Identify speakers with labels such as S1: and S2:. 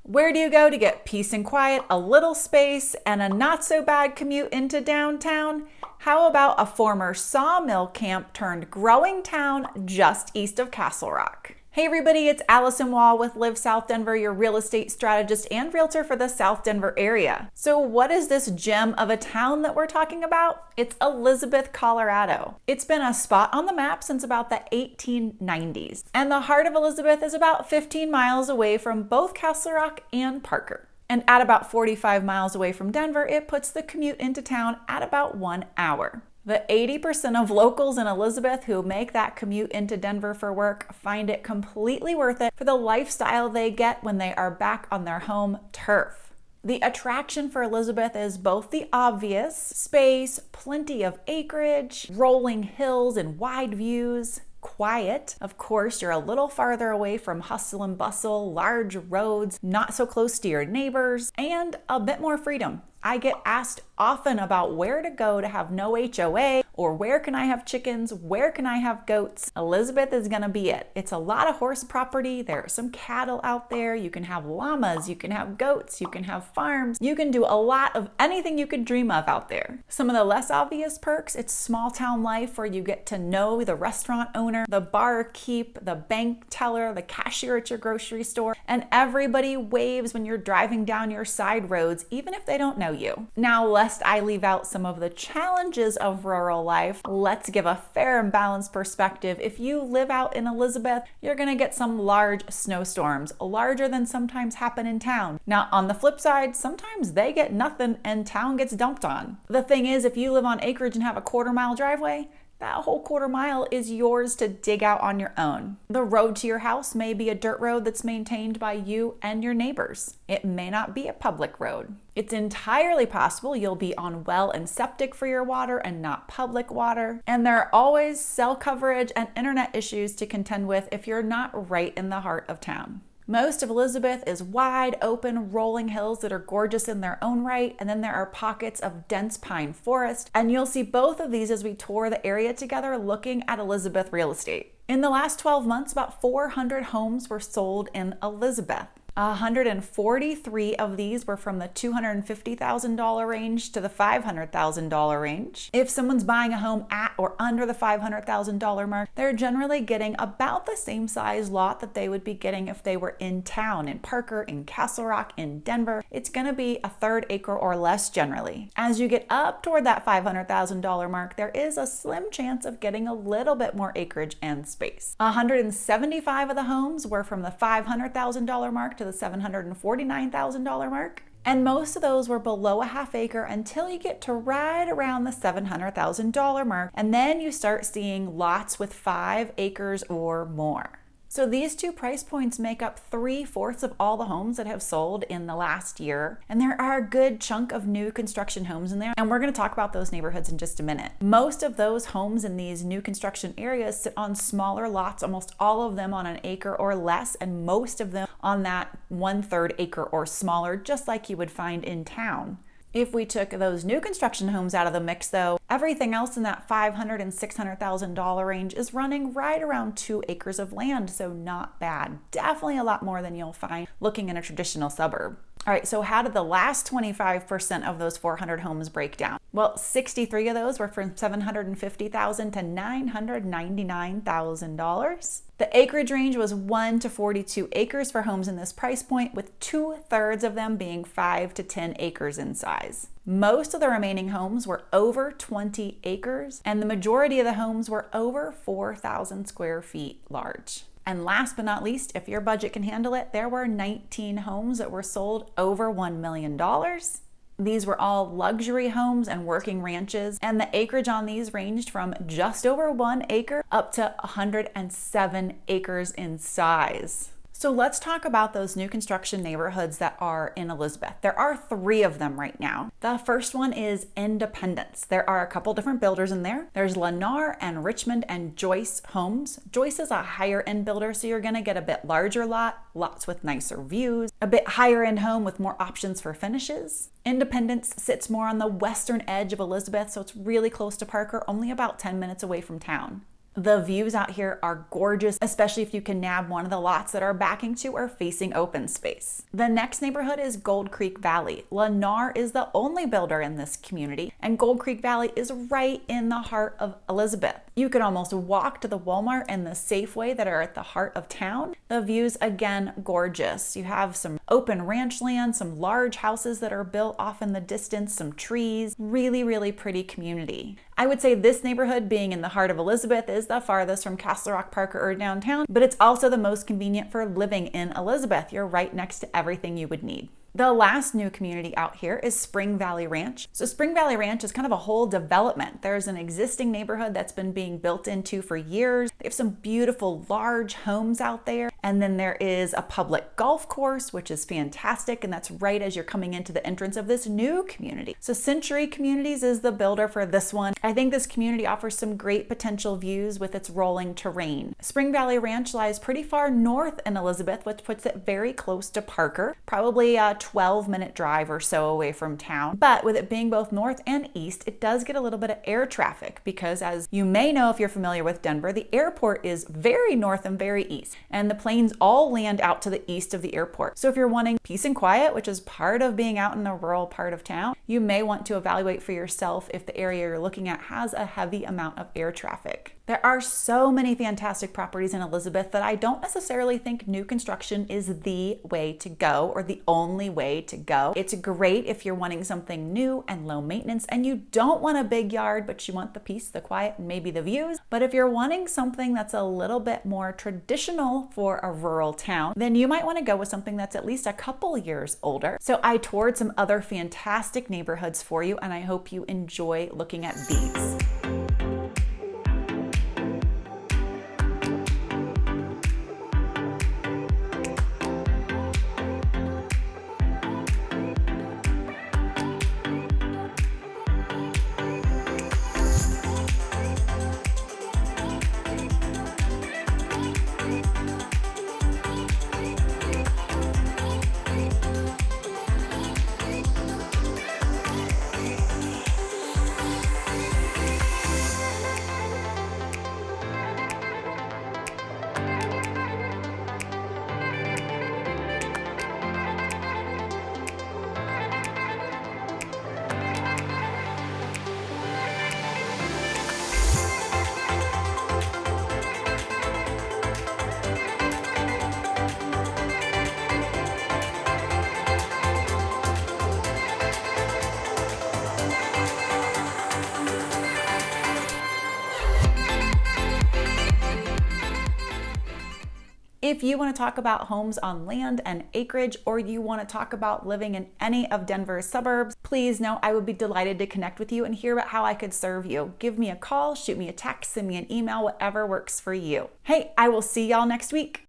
S1: Where do you go to get peace and quiet, a little space, and a not so bad commute into downtown? How about a former sawmill camp turned growing town just east of Castle Rock? Hey everybody, it's Alyson Wahl with Live South Denver, your real estate strategist and realtor for the South Denver area. So what is this gem of a town that we're talking about? It's Elizabeth, Colorado. It's been a spot on the map since about the 1890s. And the heart of Elizabeth is about 15 miles away from both Castle Rock and Parker. And at about 45 miles away from Denver, it puts the commute into town at about 1 hour. The 80% of locals in Elizabeth who make that commute into Denver for work find it completely worth it for the lifestyle they get when they are back on their home turf. The attraction for Elizabeth is both the obvious space, plenty of acreage, rolling hills and wide views. Quiet. Of course, you're a little farther away from hustle and bustle, large roads, not so close to your neighbors, and a bit more freedom. I get asked often about where to go to have no HOA, or where can I have chickens, where can I have goats. Elizabeth is gonna be it. It's a lot of horse property, there are some cattle out there, you can have llamas, you can have goats, you can have farms, you can do a lot of anything you could dream of out there. Some of the less obvious perks, it's small town life where you get to know the restaurant owner, the barkeep, the bank teller, the cashier at your grocery store, and everybody waves when you're driving down your side roads, even if they don't know you. Now, lest I leave out some of the challenges of rural life, let's give a fair and balanced perspective. If you live out in Elizabeth, you're gonna get some large snowstorms, larger than sometimes happen in town. Now, on the flip side, sometimes they get nothing and town gets dumped on. The thing is, if you live on acreage and have a quarter-mile driveway, that whole quarter mile is yours to dig out on your own. The road to your house may be a dirt road that's maintained by you and your neighbors. It may not be a public road. It's entirely possible you'll be on well and septic for your water and not public water. And there are always cell coverage and internet issues to contend with if you're not right in the heart of town. Most of Elizabeth is wide open, rolling hills that are gorgeous in their own right, and then there are pockets of dense pine forest, and you'll see both of these as we tour the area together looking at Elizabeth real estate. In the last 12 months, about 400 homes were sold in Elizabeth. 143 of these were from the $250,000 range to the $500,000 range. If someone's buying a home at or under the $500,000 mark, they're generally getting about the same size lot that they would be getting if they were in town, in Parker, in Castle Rock, in Denver. It's gonna be a third acre or less generally. As you get up toward that $500,000 mark, there is a slim chance of getting a little bit more acreage and space. 175 of the homes were from the $500,000 mark to the $749,000 mark. And most of those were below a half acre until you get to right around the $700,000 mark. And then you start seeing lots with 5 acres or more. So these two price points make up 3/4 of all the homes that have sold in the last year. And there are a good chunk of new construction homes in there. And we're going to talk about those neighborhoods in just a minute. Most of those homes in these new construction areas sit on smaller lots, almost all of them on an acre or less, and most of them on that 1/3 acre or smaller, just like you would find in town. If we took those new construction homes out of the mix though, everything else in that $500,000 and $600,000 range is running right around 2 acres of land, so not bad. Definitely a lot more than you'll find looking in a traditional suburb. All right, so how did the last 25% of those 400 homes break down? Well, 63 of those were from $750,000 to $999,000. The acreage range was 1 to 42 acres for homes in this price point, with 2/3 of them being 5 to 10 acres in size. Most of the remaining homes were over 20 acres, and the majority of the homes were over 4,000 square feet large. And last but not least, if your budget can handle it, there were 19 homes that were sold over $1 million. These were all luxury homes and working ranches, and the acreage on these ranged from just over 1 acre up to 107 acres in size. So let's talk about those new construction neighborhoods that are in Elizabeth. There are 3 of them right now. The first one is Independence. There are a couple different builders in there. There's Lennar and Richmond and Joyce Homes. Joyce is a higher end builder, so you're gonna get a bit larger lots with nicer views, a bit higher end home with more options for finishes. Independence sits more on the western edge of Elizabeth, so it's really close to Parker, only about 10 minutes away from town. The views out here are gorgeous, especially if you can nab one of the lots that are backing to or facing open space. The next neighborhood is Gold Creek Valley. Lennar is the only builder in this community, and Gold Creek Valley is right in the heart of Elizabeth. You could almost walk to the Walmart and the Safeway that are at the heart of town. The views, again, gorgeous. You have some open ranch land, some large houses that are built off in the distance, some trees, really, really pretty community. I would say this neighborhood, being in the heart of Elizabeth, is the farthest from Castle Rock Park or downtown, but it's also the most convenient for living in Elizabeth. You're right next to everything you would need. The last new community out here is Spring Valley Ranch. So Spring Valley Ranch is kind of a whole development. There's an existing neighborhood that's been being built into for years. They have some beautiful large homes out there. And then there is a public golf course, which is fantastic. And that's right as you're coming into the entrance of this new community. So Century Communities is the builder for this one. I think this community offers some great potential views with its rolling terrain. Spring Valley Ranch lies pretty far north in Elizabeth, which puts it very close to Parker, probably a 12-minute drive or so away from town. But with it being both north and east, it does get a little bit of air traffic because, as you may know if you're familiar with Denver, the airport is very north and very east, and the planes all land out to the east of the airport. So if you're wanting peace and quiet, which is part of being out in the rural part of town, you may want to evaluate for yourself if the area you're looking at has a heavy amount of air traffic. There are so many fantastic properties in Elizabeth that I don't necessarily think new construction is the way to go or the only way to go. It's great if you're wanting something new and low maintenance and you don't want a big yard, but you want the peace, the quiet, and maybe the views. But if you're wanting something that's a little bit more traditional for a rural town, then you might want to go with something that's at least a couple years older. So I toured some other fantastic neighborhoods for you, and I hope you enjoy looking at these. If you want to talk about homes on land and acreage, or you want to talk about living in any of Denver's suburbs, please know I would be delighted to connect with you and hear about how I could serve you. Give me a call, shoot me a text, send me an email, whatever works for you. Hey, I will see y'all next week.